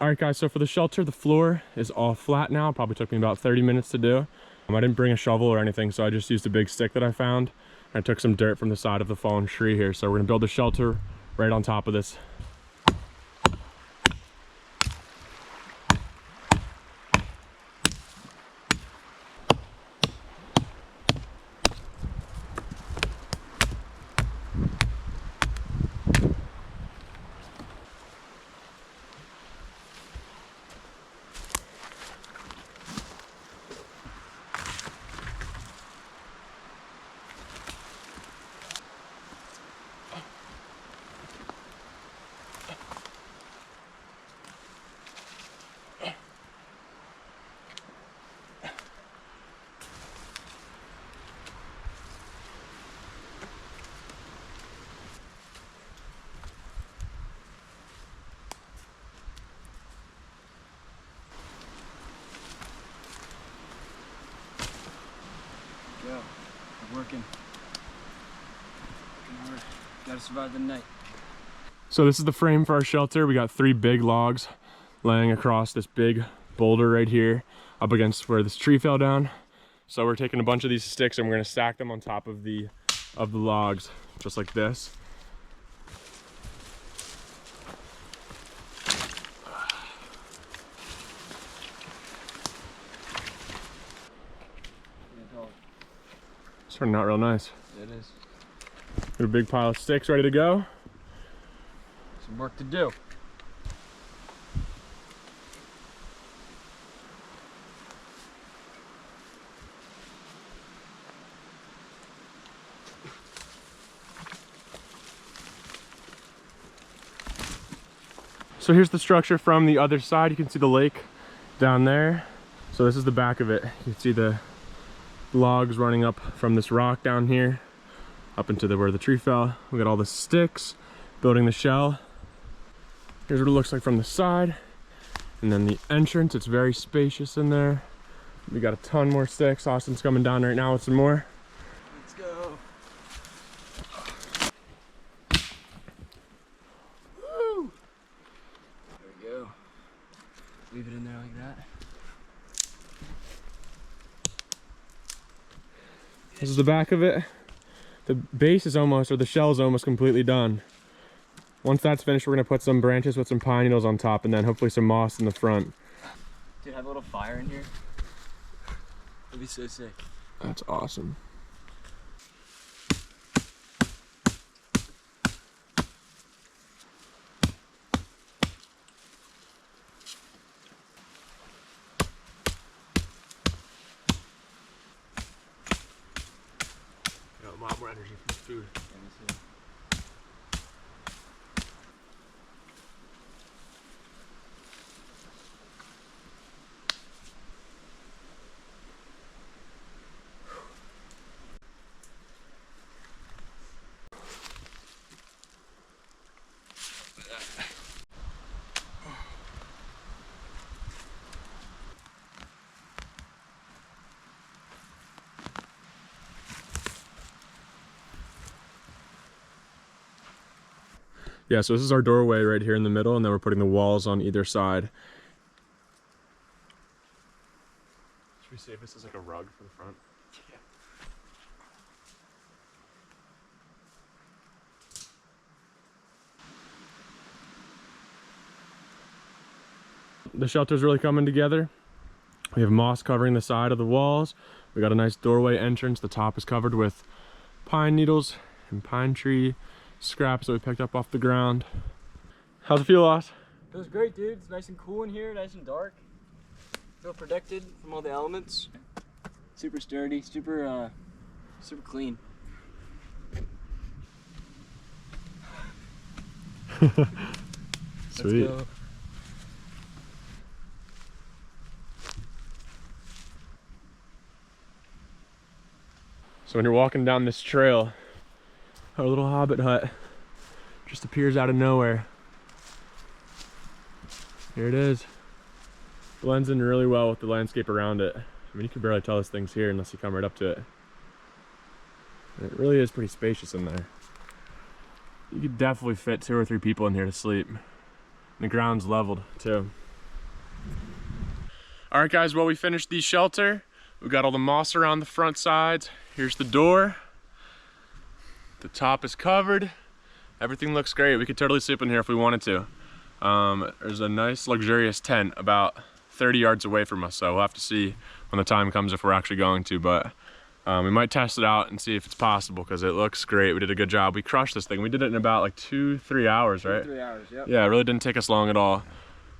All right guys, so for the shelter, the floor is all flat now. It probably took me about 30 minutes to do. I didn't bring a shovel or anything, so I just used a big stick that I found. I took some dirt from the side of the fallen tree here. So we're gonna build a shelter right on top of this. Go. I'm working. Gotta survive the night. So this is the frame for our shelter. We got 3 big logs laying across this big boulder right here up against where this tree fell down. So we're taking a bunch of these sticks and we're gonna stack them on top of the logs, just like this. It's turning out real nice. It is. Got a big pile of sticks ready to go. Some work to do. So here's the structure from the other side. You can see the lake down there. So this is the back of it. You can see the logs running up from this rock down here up into where the tree fell. We got all the sticks building the shell. Here's what it looks like from the side. And then the entrance, it's very spacious in there. We got a ton more sticks. Austin's coming down right now with some more. Let's go. Woo! There we go. Leave it in there like that. This is the back of it. The base is almost, or the shell is almost completely done. Once that's finished, we're gonna put some branches with some pine needles on top and then hopefully some moss in the front. Dude, have a little fire in here. That'd be so sick. That's awesome. Got a lot more energy from food. Yeah, so this is our doorway right here in the middle, and then we're putting the walls on either side. Should we save this as like a rug for the front? Yeah. The shelter's really coming together. We have moss covering the side of the walls. We got a nice doorway entrance. The top is covered with pine needles and pine tree scraps that we picked up off the ground. How's it feel, Oz? Feels great, dude. It's nice and cool in here, nice and dark. Feel protected from all the elements. Super sturdy, super clean. Sweet. Let's go. So when you're walking down this trail, our little hobbit hut just appears out of nowhere. Here it is. Blends in really well with the landscape around it. I mean, you can barely tell this thing's here unless you come right up to it. And it really is pretty spacious in there. You could definitely fit 2 or 3 people in here to sleep. And the ground's leveled too. All right, guys, well, we finished the shelter. We got all the moss around the front sides. Here's the door. The top is covered. Everything looks great. We could totally sleep in here if we wanted to. There's a nice luxurious tent about 30 yards away from us, so we'll have to see when the time comes if we're actually going to, but we might test it out and see if it's possible because it looks great. We did a good job. We crushed this thing. We did it in about like 2-3 hours, right? 3 hours, yep. Yeah, it really didn't take us long at all.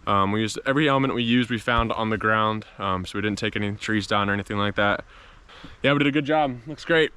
We used every element we found on the ground, so we didn't take any trees down or anything like that. Yeah, we did a good job. Looks great.